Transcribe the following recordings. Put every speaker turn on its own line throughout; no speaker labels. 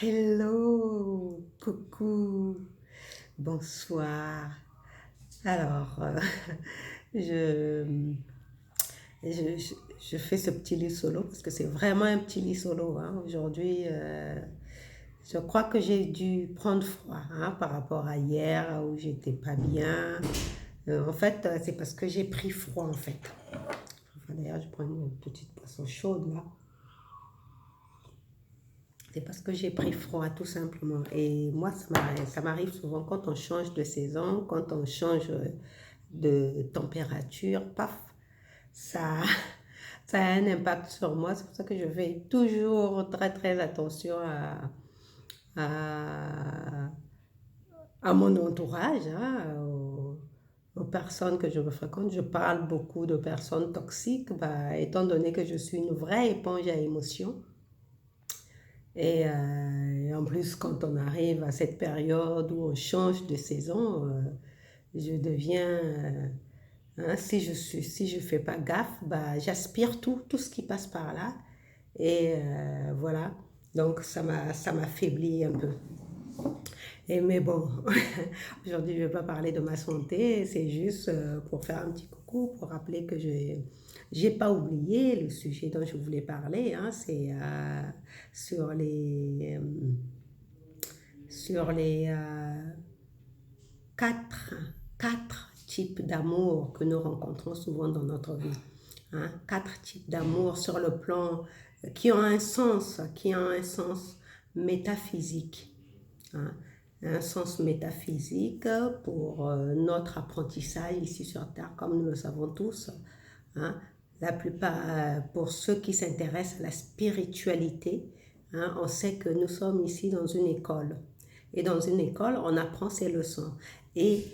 Hello, coucou, bonsoir. Alors, je, je fais ce petit lit solo parce que c'est vraiment un petit lit solo, hein. Aujourd'hui, je crois que j'ai dû prendre froid, hein, par rapport à hier où j'étais pas bien. En fait, c'est parce que j'ai pris froid en fait. Enfin, d'ailleurs, je prends une petite boisson chaude là. C'est parce que j'ai pris froid, tout simplement. Et moi, ça m'arrive souvent quand on change de saison, quand on change de température, paf, ça, ça a un impact sur moi. C'est pour ça que je fais toujours très, très attention à, à mon entourage, hein, aux personnes que je me fréquente. Je parle beaucoup de personnes toxiques, bah, étant donné que je suis une vraie éponge à émotions. Et en plus, quand on arrive à cette période où on change de saison, je deviens, hein, si je fais pas gaffe, bah, j'aspire tout ce qui passe par là. Et voilà, donc ça m'affaiblit un peu. Mais bon, aujourd'hui, je ne vais pas parler de ma santé, c'est juste pour faire un petit coucou, pour rappeler que je n'ai pas oublié le sujet dont je voulais parler, hein, c'est sur les quatre, quatre types d'amour que nous rencontrons souvent dans notre vie. Hein. Quatre types d'amour sur le plan qui ont un sens métaphysique. Hein. Un sens métaphysique pour notre apprentissage ici sur Terre, comme nous le savons tous. Hein. La plupart, pour ceux qui s'intéressent à la spiritualité, hein, on sait que nous sommes ici dans une école. Et dans une école, on apprend ses leçons. Et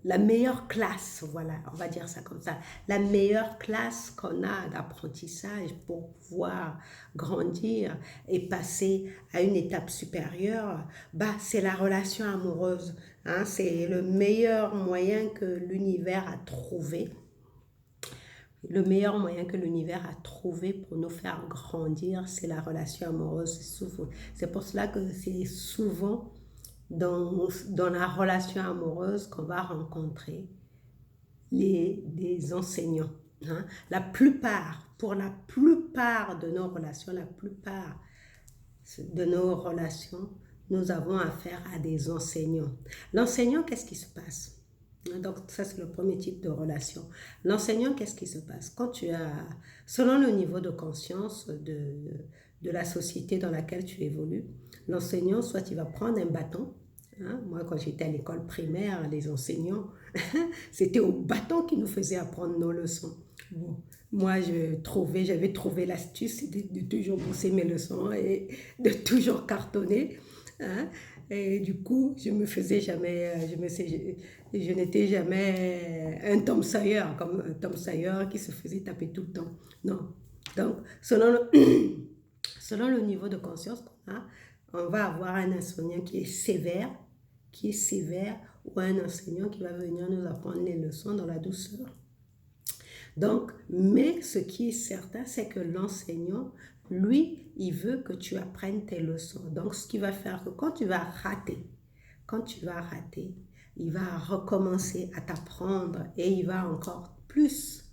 la meilleure classe, voilà, on va dire ça comme ça, la meilleure classe qu'on a d'apprentissage pour pouvoir grandir et passer à une étape supérieure, bah, c'est la relation amoureuse. Hein, c'est le meilleur moyen que l'univers a trouvé. Le meilleur moyen que l'univers a trouvé pour nous faire grandir, c'est la relation amoureuse. C'est pour cela que c'est souvent dans la relation amoureuse qu'on va rencontrer des enseignants. Hein. Pour la plupart de nos relations, nous avons affaire à des enseignants. L'enseignant, qu'est-ce qui se passe? Donc, ça, c'est le premier type de relation. L'enseignant, qu'est-ce qui se passe? Selon le niveau de conscience de la société dans laquelle tu évolues, l'enseignant, soit il va prendre un bâton. Hein, moi, quand j'étais à l'école primaire, les enseignants, c'était au bâton qu'ils nous faisaient apprendre nos leçons. Bon, moi, j'avais trouvé l'astuce de toujours bosser mes leçons et de toujours cartonner. Hein. Et du coup, je n'étais jamais un Tom Sawyer, comme un Tom Sawyer qui se faisait taper tout le temps. Non. Donc, selon le niveau de conscience qu'on a, on va avoir un enseignant qui est sévère, ou un enseignant qui va venir nous apprendre les leçons dans la douceur. Donc, mais ce qui est certain, c'est que l'enseignant, lui, il veut que tu apprennes tes leçons. Donc, ce qui va faire que quand tu vas rater, il va recommencer à t'apprendre et il va encore plus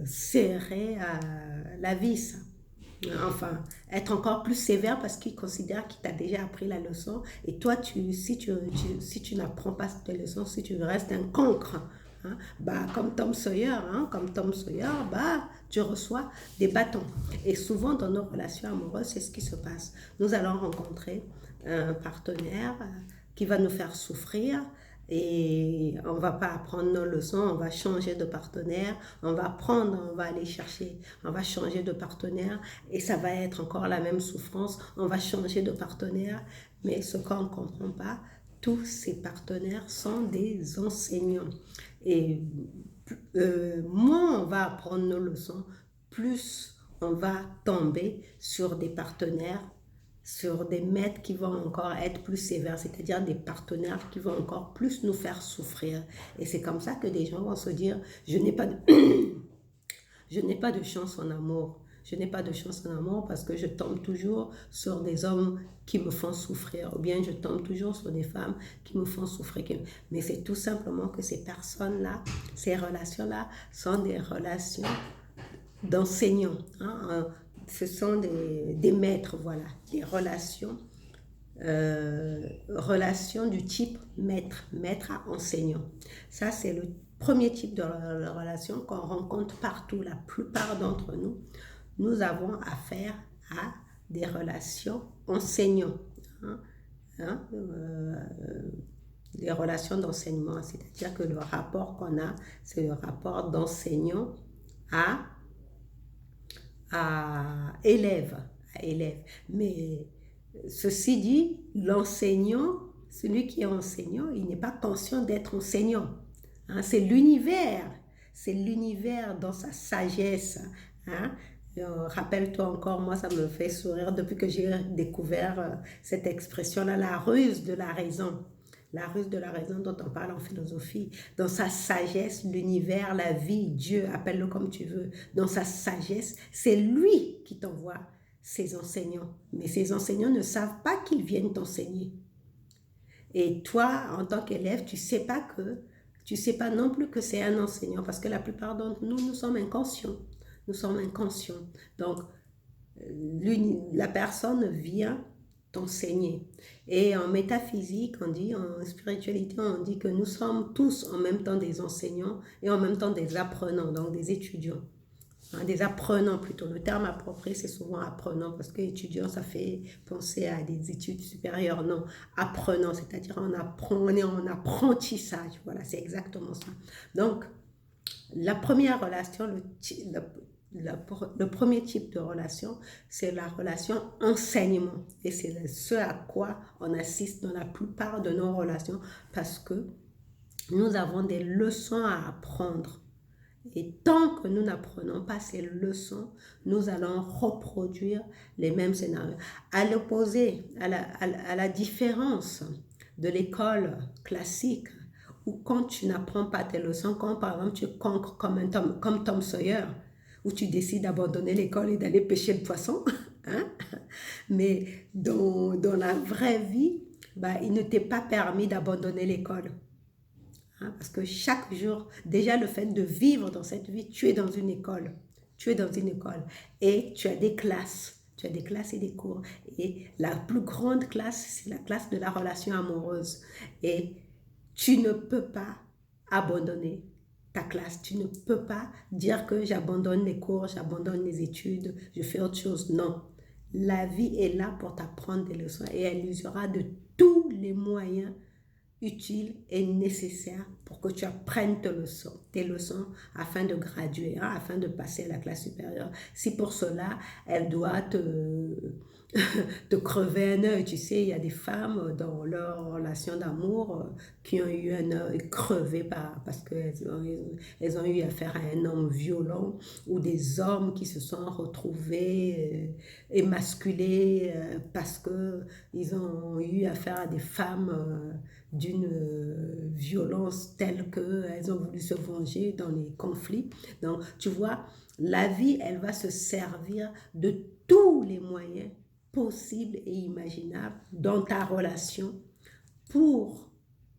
serrer la vis. Enfin, être encore plus sévère parce qu'il considère qu'il t'a déjà appris la leçon. Et toi, si tu n'apprends pas tes leçons, si tu restes un cancre, hein, bah, comme Tom Sawyer, bah, tu reçois des bâtons. Et souvent, dans nos relations amoureuses, c'est ce qui se passe. Nous allons rencontrer un partenaire qui va nous faire souffrir. Et on ne va pas apprendre nos leçons, on va changer de partenaire, on va aller chercher, on va changer de partenaire et ça va être encore la même souffrance, on va changer de partenaire. Mais ce qu'on ne comprend pas, tous ces partenaires sont des enseignants. Et moins on va apprendre nos leçons, plus on va tomber sur des partenaires, sur des maîtres qui vont encore être plus sévères, c'est-à-dire des partenaires qui vont encore plus nous faire souffrir. Et c'est comme ça que des gens vont se dire, je n'ai pas de je n'ai pas de chance en amour. Je n'ai pas de chance en amour parce que je tombe toujours sur des hommes qui me font souffrir, ou bien je tombe toujours sur des femmes qui me font souffrir. Mais c'est tout simplement que ces personnes-là, ces relations-là, sont des relations d'enseignants. Hein. Ce sont des maîtres, voilà, des relations du type maître, maître à enseignant. Ça, c'est le premier type de relation qu'on rencontre partout. La plupart d'entre nous, nous avons affaire à des relations enseignants. Hein, hein, des relations d'enseignement, c'est-à-dire que le rapport qu'on a, c'est le rapport d'enseignant à élève, à élève. Mais ceci dit, l'enseignant, celui qui est enseignant, il n'est pas conscient d'être enseignant. Hein, c'est l'univers dans sa sagesse. Hein. Rappelle-toi encore, moi ça me fait sourire depuis que j'ai découvert cette expression-là, la ruse de la raison. La ruse de la raison dont on parle en philosophie, dans sa sagesse, l'univers, la vie, Dieu, appelle-le comme tu veux, dans sa sagesse, c'est lui qui t'envoie ses enseignants. Mais ces enseignants ne savent pas qu'ils viennent t'enseigner. Et toi, en tant qu'élève, tu sais pas non plus que c'est un enseignant, parce que la plupart d'entre nous, nous sommes inconscients. Nous sommes inconscients. Donc, la personne vient t'enseigner. Et en métaphysique, on dit, en spiritualité, on dit que nous sommes tous en même temps des enseignants et en même temps des apprenants, donc des étudiants. Hein, des apprenants plutôt. Le terme approprié, c'est souvent apprenant parce que étudiant, ça fait penser à des études supérieures. Non, apprenant, c'est-à-dire on est en apprentissage. Voilà, c'est exactement ça. Donc, la première relation, le premier type de relation, c'est la relation enseignement. Et c'est ce à quoi on assiste dans la plupart de nos relations parce que nous avons des leçons à apprendre. Et tant que nous n'apprenons pas ces leçons, nous allons reproduire les mêmes scénarios. À l'opposé, à la différence de l'école classique, où quand tu n'apprends pas tes leçons, quand par exemple tu conques comme Tom Sawyer, où tu décides d'abandonner l'école et d'aller pêcher le poisson, hein? Mais dans la vraie vie, il ne t'est pas permis d'abandonner l'école. Hein? Parce que chaque jour, déjà le fait de vivre dans cette vie, tu es dans une école. Tu es dans une école et tu as des classes. Tu as des classes et des cours. Et la plus grande classe, c'est la classe de la relation amoureuse. Et tu ne peux pas abandonner ta classe. Tu ne peux pas dire que j'abandonne les cours, j'abandonne les études, je fais autre chose. Non. La vie est là pour t'apprendre des leçons et elle usera de tous les moyens utiles et nécessaires pour que tu apprennes tes leçons afin de graduer, hein, afin de passer à la classe supérieure. Si pour cela, elle doit te crever un œil. Tu sais, il y a des femmes dans leur relation d'amour qui ont eu un œil crevé parce qu'elles ont eu affaire à un homme violent ou des hommes qui se sont retrouvés émasculés parce qu'ils ont eu affaire à des femmes d'une violence telle qu'elles ont voulu se venger dans les conflits. Donc, tu vois, la vie, elle va se servir de tous les moyens possibles et imaginables dans ta relation pour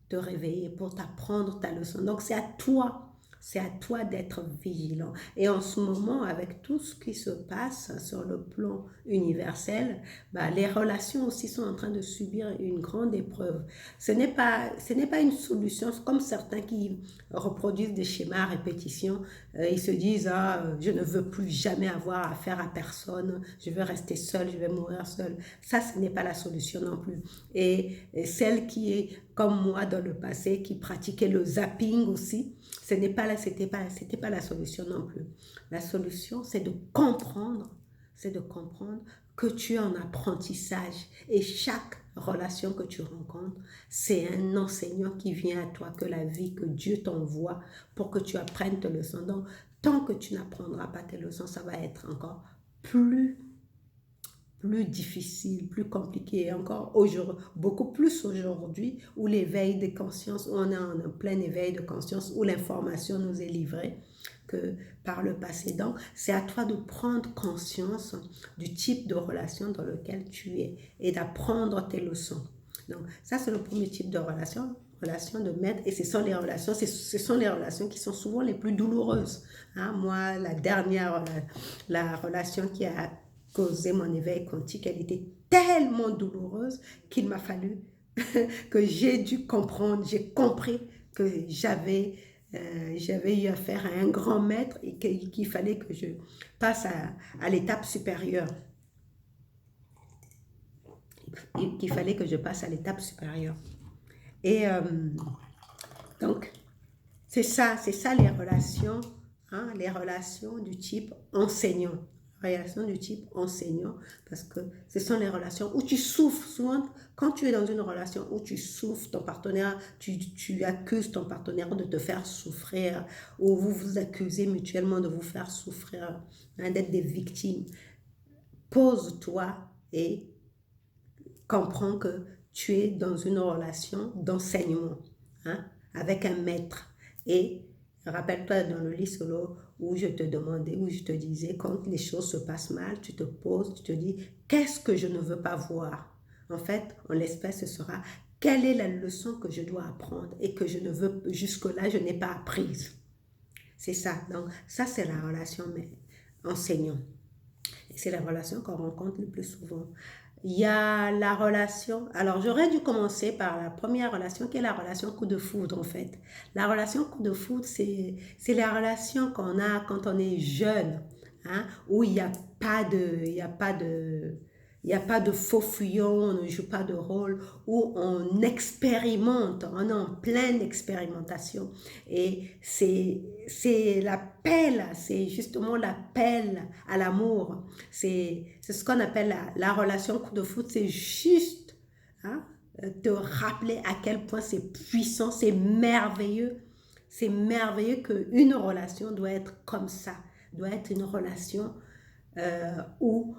te réveiller, pour t'apprendre ta leçon. Donc, c'est à toi d'être vigilant. Et en ce moment, avec tout ce qui se passe sur le plan universel, les relations aussi sont en train de subir une grande épreuve. Ce n'est pas une solution, comme certains qui reproduisent des schémas à répétition. Ils se disent, je ne veux plus jamais avoir affaire à personne, je veux rester seule, je vais mourir seule. Ça, ce n'est pas la solution non plus. Et celle qui est comme moi dans le passé, qui pratiquait le zapping aussi, c'était pas la solution non plus. La solution, c'est de comprendre que tu es en apprentissage et chaque relation que tu rencontres, c'est un enseignant qui vient à toi, que la vie, que Dieu t'envoie pour que tu apprennes tes leçons. Donc, tant que tu n'apprendras pas tes leçons, ça va être encore plus difficile, plus compliqué, et encore beaucoup plus aujourd'hui, où l'éveil de conscience, où on est en plein éveil de conscience, où l'information nous est livrée. que par le passé. Donc, c'est à toi de prendre conscience du type de relation dans lequel tu es et d'apprendre tes leçons. Donc, ça, c'est le premier type de relation de maître, et ce sont les relations qui sont souvent les plus douloureuses. Hein, moi, la dernière, la relation qui a causé mon éveil quantique, elle était tellement douloureuse qu'il m'a fallu que j'ai dû comprendre, j'ai compris que j'avais eu affaire à un grand maître et qu'il fallait que je passe à l'étape supérieure. Qu'il fallait que je passe à l'étape supérieure. Et donc, c'est ça les relations du type enseignant. Relations du type enseignant, parce que ce sont les relations où tu souffres. Souvent, quand tu es dans une relation où tu souffres, ton partenaire, tu accuses ton partenaire de te faire souffrir, ou vous vous accusez mutuellement de vous faire souffrir, hein, d'être des victimes. Pose-toi et comprends que tu es dans une relation d'enseignement, hein, avec un maître. Et rappelle-toi dans le lit solo où je te demandais, où je te disais, quand les choses se passent mal, tu te poses, tu te dis, qu'est-ce que je ne veux pas voir? En fait, en l'espèce, ce sera, quelle est la leçon que je dois apprendre et que je ne veux, jusque-là, je n'ai pas apprise. C'est ça. Donc, ça, c'est la relation enseignant. Et c'est la relation qu'on rencontre le plus souvent. Il y a la relation, alors j'aurais dû commencer par la première relation qui est la relation coup de foudre en fait. La relation coup de foudre, c'est la relation qu'on a quand on est jeune, hein, où il n'y a pas de, il y a pas de, il n'y a pas de faux fuyants, on ne joue pas de rôle, où on expérimente, on est en pleine expérimentation. Et c'est l'appel, c'est justement l'appel à l'amour. C'est ce qu'on appelle la relation coup de foot. C'est juste, hein, te rappeler à quel point c'est puissant, c'est merveilleux. C'est merveilleux qu'une relation doit être comme ça, doit être une relation où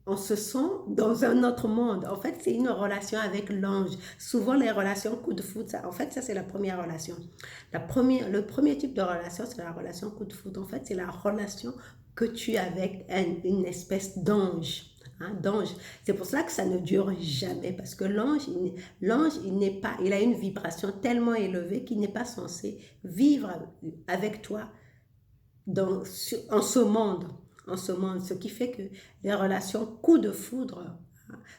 on se sent dans un autre monde. En fait, c'est une relation avec l'ange. Souvent, les relations coup de foudre, en fait, ça, c'est la première relation. Le premier type de relation, c'est la relation coup de foudre. En fait, c'est la relation que tu as avec une espèce d'ange. Hein, d'ange. C'est pour ça que ça ne dure jamais, parce que l'ange, il a une vibration tellement élevée qu'il n'est pas censé vivre avec toi en ce monde. Ce qui fait que les relations coup de foudre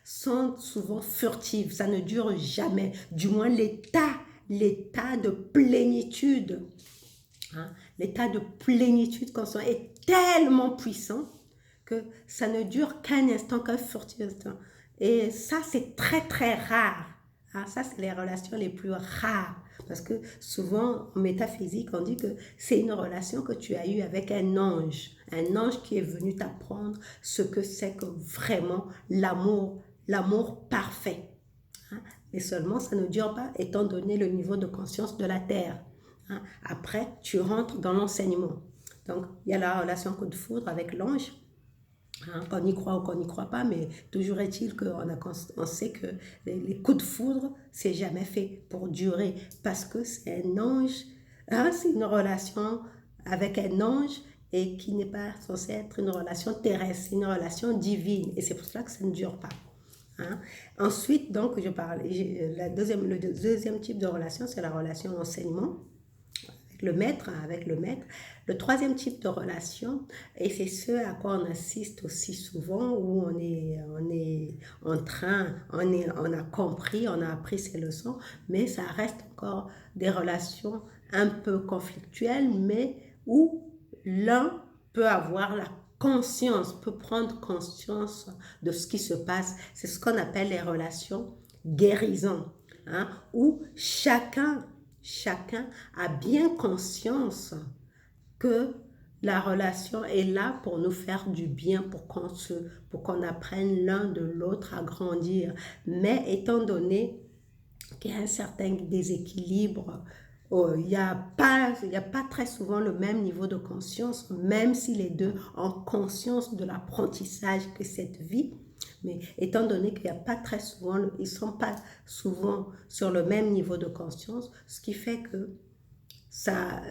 sont souvent furtives, ça ne dure jamais, du moins l'état de plénitude, hein, l'état de plénitude conscient est tellement puissant que ça ne dure qu'un instant, qu'un furtif instant. Et ça, c'est très très rare. Ah, ça, c'est les relations les plus rares. Parce que souvent, en métaphysique, on dit que c'est une relation que tu as eue avec un ange qui est venu t'apprendre ce que c'est que vraiment l'amour parfait. Hein? Mais seulement, ça ne dure pas, étant donné le niveau de conscience de la Terre. Hein? Après, tu rentres dans l'enseignement. Donc, il y a la relation coup de foudre avec l'ange. Hein, qu'on y croit ou qu'on n'y croit pas, mais toujours est-il qu'on sait que les coups de foudre, c'est jamais fait pour durer, parce que c'est un ange, hein, c'est une relation avec un ange et qui n'est pas censée être une relation terrestre, c'est une relation divine, et c'est pour cela que ça ne dure pas. Hein. Ensuite, donc, le deuxième type de relation, c'est la relation enseignement. Avec le maître. Le troisième type de relation, et c'est ce à quoi on assiste aussi souvent, où on a compris, on a appris ses leçons, mais ça reste encore des relations un peu conflictuelles, mais où l'un peut avoir peut prendre conscience de ce qui se passe. C'est ce qu'on appelle les relations guérisons, hein, où chacun a bien conscience que la relation est là pour nous faire du bien, pour qu'on apprenne l'un de l'autre à grandir. Mais étant donné qu'il y a un certain déséquilibre, il n'y a pas très souvent le même niveau de conscience, même si les deux ont conscience de l'apprentissage que cette vie. Mais étant donné qu'il n'y a pas très souvent, ils ne sont pas souvent sur le même niveau de conscience, ce qui fait que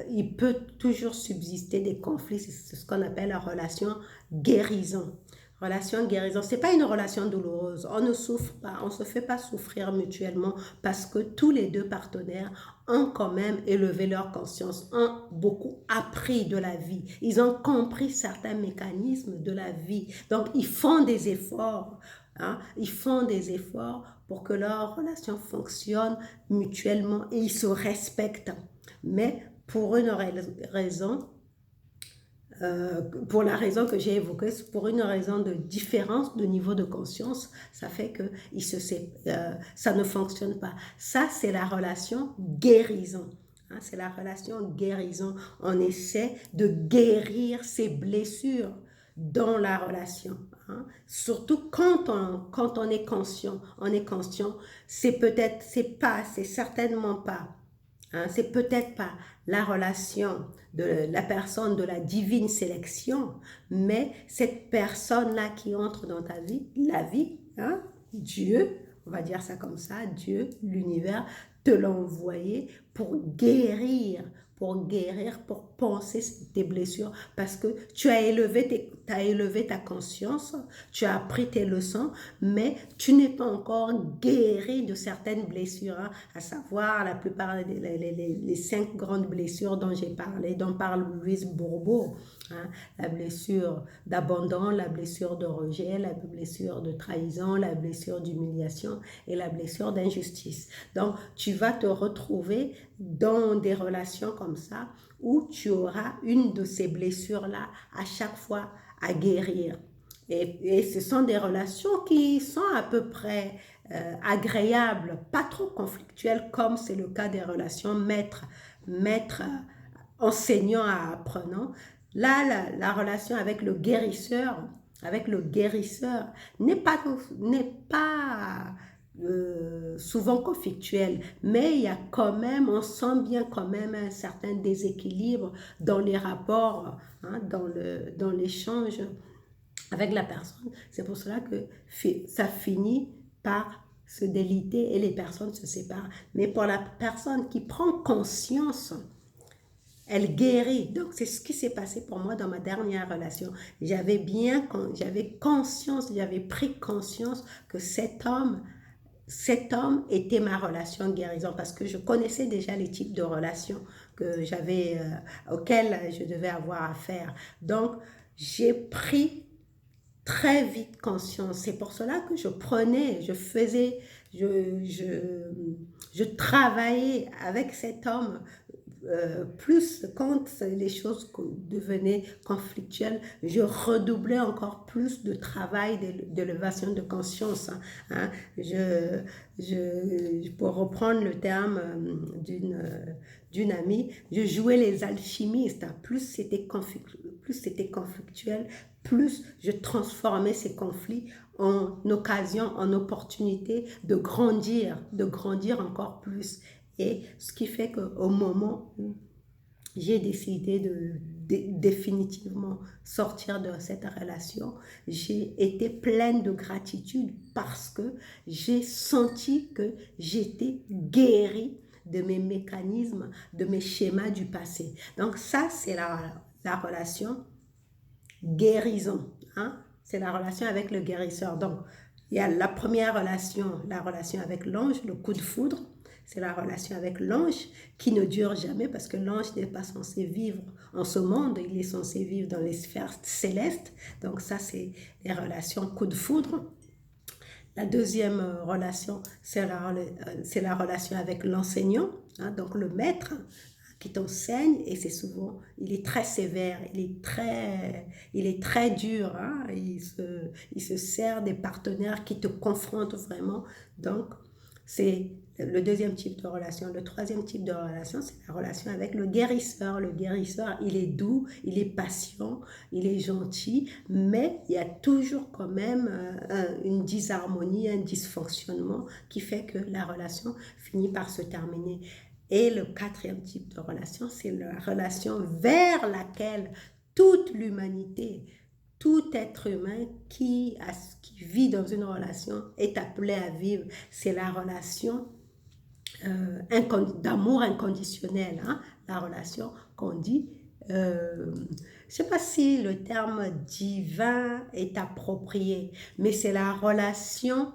il peut toujours subsister des conflits. C'est ce qu'on appelle la relation guérison. Relation guérison, c'est pas une relation douloureuse. On ne souffre pas, on se fait pas souffrir mutuellement parce que tous les deux partenaires ont quand même élevé leur conscience, ont beaucoup appris de la vie. Ils ont compris certains mécanismes de la vie. Donc, ils font des efforts. Hein, ils font des efforts pour que leur relation fonctionne mutuellement et ils se respectent. Mais pour une raison, pour la raison que j'ai évoquée, pour une raison de différence de niveau de conscience, ça fait que ça ne fonctionne pas. Ça, c'est la relation guérison. Hein, c'est la relation guérison. On essaie de guérir ces blessures dans la relation. Hein. Surtout quand on est conscient. On est conscient, c'est certainement pas. Hein, c'est peut-être pas la relation de la personne de la divine sélection, mais cette personne-là qui entre dans ta vie, la vie, hein, Dieu, on va dire ça comme ça, Dieu, l'univers, te l'a envoyé pour guérir, pour penser tes blessures, parce que tu as élevé ta conscience, tu as appris tes leçons, mais tu n'es pas encore guéri de certaines blessures, hein, à savoir la plupart les 5 grandes blessures dont j'ai parlé, dont parle Louise Bourbeau. Hein, la blessure d'abandon, la blessure de rejet, la blessure de trahison, la blessure d'humiliation et la blessure d'injustice. Donc, tu vas te retrouver dans des relations comme ça où tu auras une de ces blessures-là à chaque fois à guérir. Et ce sont des relations qui sont à peu près agréables, pas trop conflictuelles comme c'est le cas des relations maître enseignant à apprenant. Là, la relation avec le guérisseur n'est pas souvent conflictuelle, mais il y a quand même, on sent bien quand même un certain déséquilibre dans les rapports, hein, dans l'échange avec la personne. C'est pour cela que ça finit par se déliter et les personnes se séparent. Mais pour la personne qui prend conscience, elle guérit. Donc, c'est ce qui s'est passé pour moi dans ma dernière relation. J'avais pris conscience que cet homme était ma relation guérison parce que je connaissais déjà les types de relations auxquelles je devais avoir affaire. Donc, j'ai pris très vite conscience. C'est pour cela que je travaillais avec cet homme. Plus quand les choses devenaient conflictuelles, je redoublais encore plus de travail d'élévation de conscience. Hein. Pour reprendre le terme d'une amie, je jouais les alchimistes. Plus c'était conflictuel, plus je transformais ces conflits en occasion, en opportunité de grandir encore plus. Et ce qui fait qu'au moment où j'ai décidé de définitivement sortir de cette relation, j'ai été pleine de gratitude parce que j'ai senti que j'étais guérie de mes mécanismes, de mes schémas du passé. Donc ça, c'est la relation guérison. Hein? C'est la relation avec le guérisseur. Donc, il y a la première relation, la relation avec l'ange, le coup de foudre. C'est la relation avec l'ange qui ne dure jamais parce que l'ange n'est pas censé vivre en ce monde, il est censé vivre dans les sphères célestes. Donc ça, c'est les relations coup de foudre. La deuxième relation, c'est la relation avec l'enseignant, hein, donc le maître qui t'enseigne, et c'est souvent, il est très sévère, il est très dur, hein, il se sert des partenaires qui te confrontent vraiment. Donc, c'est le deuxième type de relation. Le troisième type de relation, c'est la relation avec le guérisseur. Le guérisseur, il est doux, il est patient, il est gentil, mais il y a toujours quand même une disharmonie, un dysfonctionnement qui fait que la relation finit par se terminer. Et le quatrième type de relation, c'est la relation vers laquelle toute l'humanité, tout être humain qui vit dans une relation est appelé à vivre. C'est la relation d'amour inconditionnel, hein? la relation qu'on dit, je ne sais pas si le terme divin est approprié, mais c'est la relation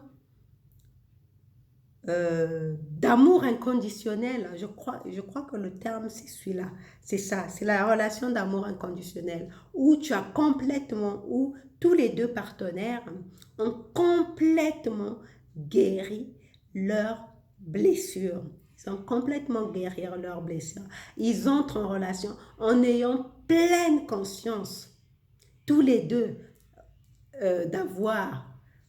d'amour inconditionnel. Je crois que le terme, c'est celui-là. C'est ça, c'est la relation d'amour inconditionnel où tu as complètement, où tous les deux partenaires ont complètement guéri leurs blessures. Ils ont complètement guéri leurs blessures. Ils entrent en relation en ayant pleine conscience, tous les deux, d'avoir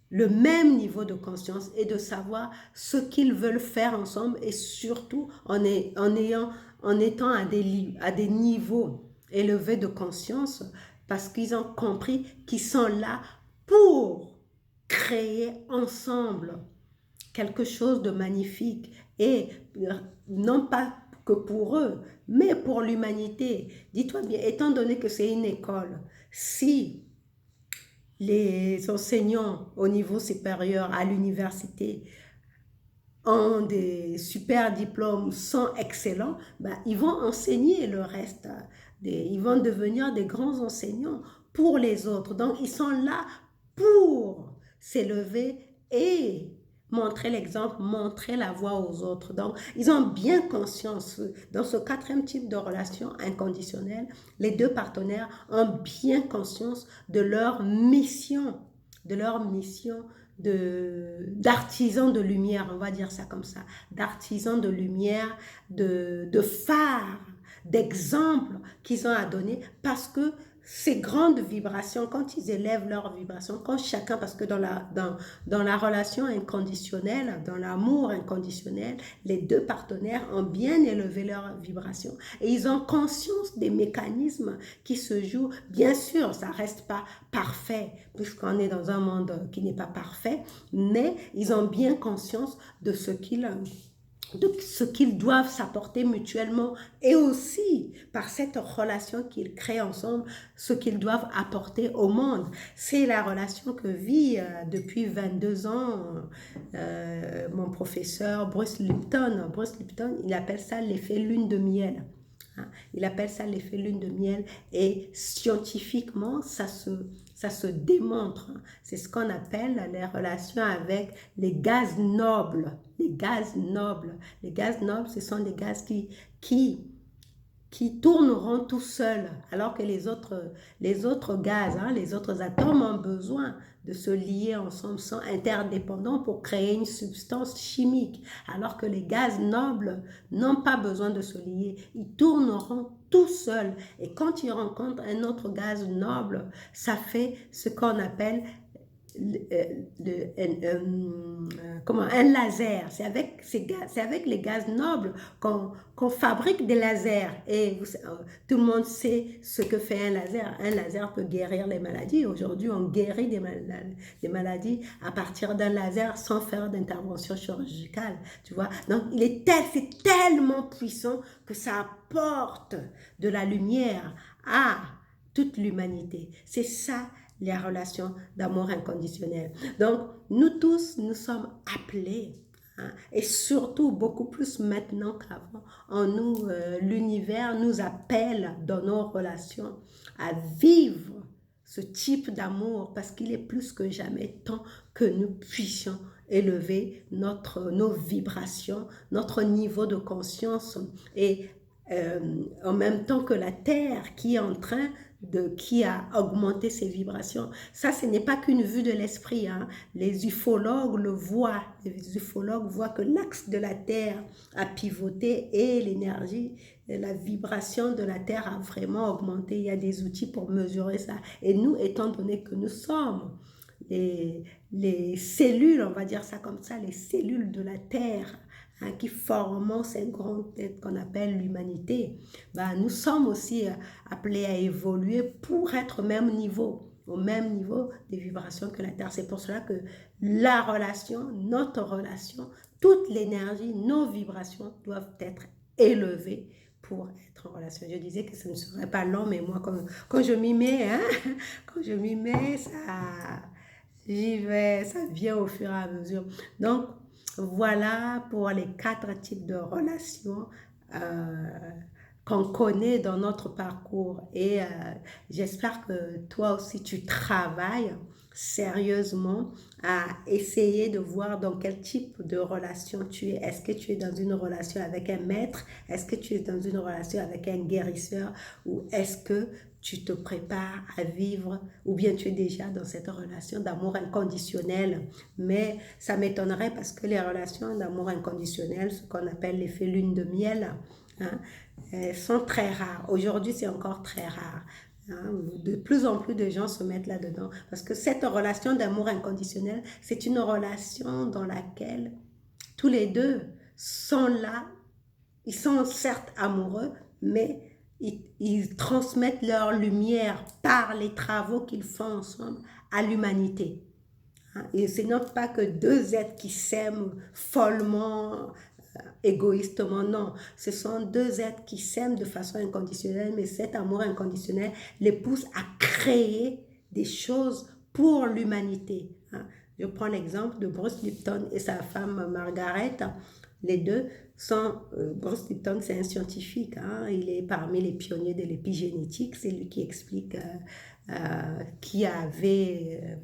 le même niveau de conscience et de savoir ce qu'ils veulent faire ensemble et surtout en étant à des niveaux élevés de conscience parce qu'ils ont compris qu'ils sont là pour créer ensemble quelque chose de magnifique et non pas que pour eux, mais pour l'humanité. Dis-toi bien, étant donné que c'est une école, si les enseignants au niveau supérieur à l'université ont des super diplômes, sont excellents, ben, ils vont enseigner le reste. Ils vont devenir des grands enseignants pour les autres. Donc, ils sont là pour s'élever et montrer l'exemple, montrer la voie aux autres. Donc, ils ont bien conscience, dans ce quatrième type de relation inconditionnelle, les deux partenaires ont bien conscience de leur mission d'artisans de lumière, on va dire ça comme ça, d'artisans de lumière, de phare, d'exemples qu'ils ont à donner parce que ces grandes vibrations, quand ils élèvent leurs vibrations, quand chacun, parce que dans la relation inconditionnelle, dans l'amour inconditionnel, les deux partenaires ont bien élevé leurs vibrations et ils ont conscience des mécanismes qui se jouent. Bien sûr, ça ne reste pas parfait, puisqu'on est dans un monde qui n'est pas parfait, mais ils ont bien conscience de ce qu'ils doivent s'apporter mutuellement et aussi par cette relation qu'ils créent ensemble, ce qu'ils doivent apporter au monde. C'est la relation que vit depuis 22 ans mon professeur Bruce Lipton. Bruce Lipton, il appelle ça l'effet lune de miel. Il appelle ça l'effet lune de miel et scientifiquement, ça se démontre. C'est ce qu'on appelle les relations avec les gaz nobles. Les gaz nobles. Les gaz nobles, ce sont des gaz qui tourneront tout seuls, alors que les autres gaz, les autres atomes ont besoin de se lier ensemble, sont interdépendants pour créer une substance chimique, alors que les gaz nobles n'ont pas besoin de se lier, ils tourneront tout seuls. Et quand ils rencontrent un autre gaz noble, ça fait ce qu'on appelle un laser. C'est avec les gaz nobles qu'on fabrique des lasers. Et tout le monde sait ce que fait un laser. Un laser peut guérir les maladies. Aujourd'hui, on guérit des maladies à partir d'un laser sans faire d'intervention chirurgicale. Tu vois? Donc, c'est tellement puissant que ça apporte de la lumière à toute l'humanité. C'est ça les relations d'amour inconditionnel. Donc, nous tous, nous sommes appelés, et surtout beaucoup plus maintenant qu'avant, l'univers nous appelle dans nos relations à vivre ce type d'amour parce qu'il est plus que jamais temps que nous puissions élever nos vibrations, notre niveau de conscience et en même temps que la Terre qui est en train qui a augmenté ses vibrations. Ça, ce n'est pas qu'une vue de l'esprit. Les ufologues le voient. Les ufologues voient que l'axe de la Terre a pivoté et l'énergie, la vibration de la Terre a vraiment augmenté. Il y a des outils pour mesurer ça. Et nous, étant donné que nous sommes les cellules, on va dire ça comme ça, les cellules de la Terre, qui forment cette grande tête qu'on appelle l'humanité, nous sommes aussi appelés à évoluer pour être au même niveau des vibrations que la Terre. C'est pour cela que notre relation, toute l'énergie, nos vibrations doivent être élevées pour être en relation. Je disais que ce ne serait pas long, mais moi, quand je m'y mets, quand je m'y mets, j'y vais, ça vient au fur et à mesure. Donc, voilà pour les 4 types de relations qu'on connaît dans notre parcours. Et j'espère que toi aussi, tu travailles sérieusement à essayer de voir dans quel type de relation tu es. Est-ce que tu es dans une relation avec un maître? Est-ce que tu es dans une relation avec un guérisseur? Ou est-ce que tu te prépares à vivre, ou bien tu es déjà dans cette relation d'amour inconditionnel? Mais ça m'étonnerait parce que les relations d'amour inconditionnel, ce qu'on appelle l'effet lune de miel, hein, sont très rares. Aujourd'hui, c'est encore très rare. Hein. De plus en plus de gens se mettent là-dedans. Parce que cette relation d'amour inconditionnel, c'est une relation dans laquelle tous les deux sont là. Ils sont certes amoureux, mais ils transmettent leur lumière par les travaux qu'ils font ensemble à l'humanité. Hein. Et ce n'est pas que deux êtres qui s'aiment follement, égoïstement, non. Ce sont deux êtres qui s'aiment de façon inconditionnelle, mais cet amour inconditionnel les pousse à créer des choses pour l'humanité. Hein. Je prends l'exemple de Bruce Lipton et sa femme Margaret. Les deux sont... Bruce Lipton, c'est un scientifique. Hein. Il est parmi les pionniers de l'épigénétique. C'est lui qui explique qui avait...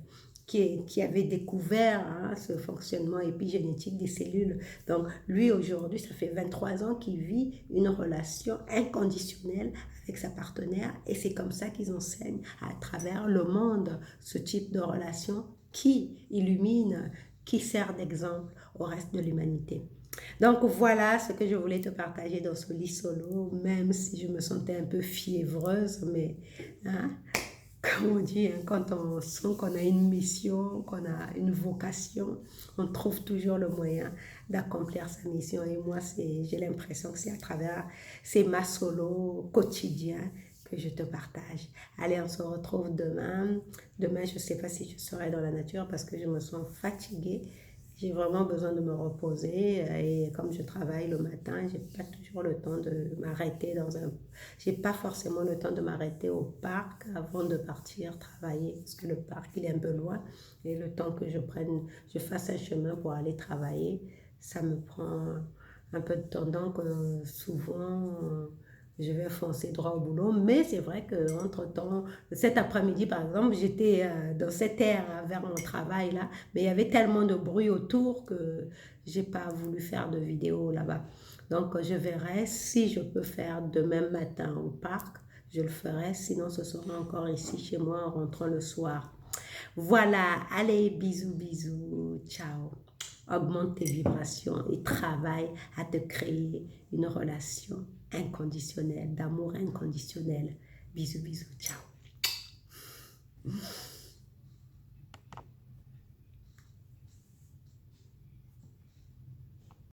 qui avait découvert hein, ce fonctionnement épigénétique des cellules. Donc, lui, aujourd'hui, ça fait 23 ans qu'il vit une relation inconditionnelle avec sa partenaire et c'est comme ça qu'ils enseignent à travers le monde ce type de relation qui illumine, qui sert d'exemple au reste de l'humanité. Donc voilà ce que je voulais te partager dans ce lit solo, même si je me sentais un peu fiévreuse, mais hein, comme on dit, hein, quand on sent qu'on a une mission, qu'on a une vocation, on trouve toujours le moyen d'accomplir sa mission. Et moi, j'ai l'impression que c'est à travers ces mas solo quotidiens que je te partage. Allez, on se retrouve demain. Demain, je ne sais pas si je serai dans la nature parce que je me sens fatiguée. J'ai vraiment besoin de me reposer et comme je travaille le matin, j'ai pas toujours le temps de m'arrêter j'ai pas forcément le temps de m'arrêter au parc avant de partir travailler parce que le parc il est un peu loin et le temps que je fasse un chemin pour aller travailler, ça me prend un peu de temps. Donc souvent je vais foncer droit au boulot. Mais c'est vrai qu'entre-temps, cet après-midi, par exemple, j'étais dans cette aire vers mon travail là, mais il y avait tellement de bruit autour que j'ai pas voulu faire de vidéo là-bas. Donc, je verrai si je peux faire demain matin au parc. Je le ferai, sinon ce sera encore ici chez moi en rentrant le soir. Voilà, allez, bisous, bisous, ciao. Augmente tes vibrations et travaille à te créer une relation inconditionnelle, d'amour inconditionnel. Bisous, bisous, ciao.